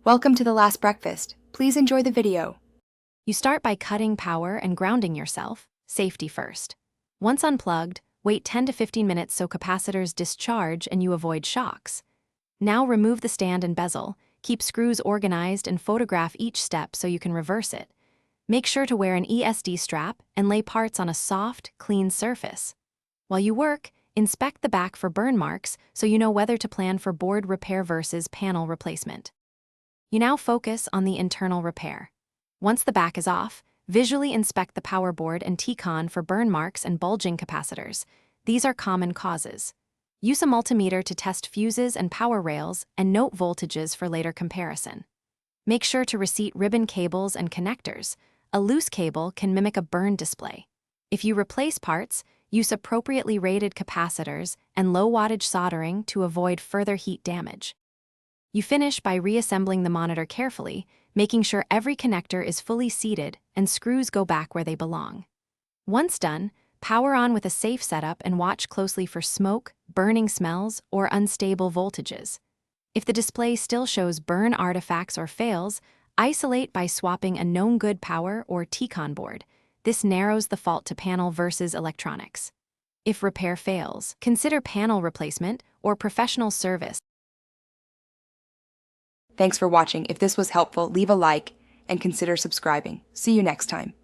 Welcome to the last breakfast. Please enjoy the video. You start by cutting power and grounding yourself, safety first. Once unplugged, wait 10 to 15 minutes so capacitors discharge and you avoid shocks. Now remove the stand and bezel, keep screws organized and photograph each step so you can reverse it. Make sure to wear an ESD strap and lay parts on a soft, clean surface. While you work, inspect the back for burn marks so you know whether to plan for board repair versus panel replacement. You now focus on the internal repair. Once the back is off, visually inspect the power board and T-con for burn marks and bulging capacitors. These are common causes. Use a multimeter to test fuses and power rails and note voltages for later comparison. Make sure to reseat ribbon cables and connectors. A loose cable can mimic a burn display. If you replace parts, use appropriately rated capacitors and low-wattage soldering to avoid further heat damage. You finish by reassembling the monitor carefully, making sure every connector is fully seated and screws go back where they belong. Once done, power on with a safe setup and watch closely for smoke, burning smells, or unstable voltages. If the display still shows burn artifacts or fails, isolate by swapping a known good power or T-con board. This narrows the fault to panel versus electronics. If repair fails, consider panel replacement or professional service. Thanks for watching. If this was helpful, leave a like and consider subscribing. See you next time.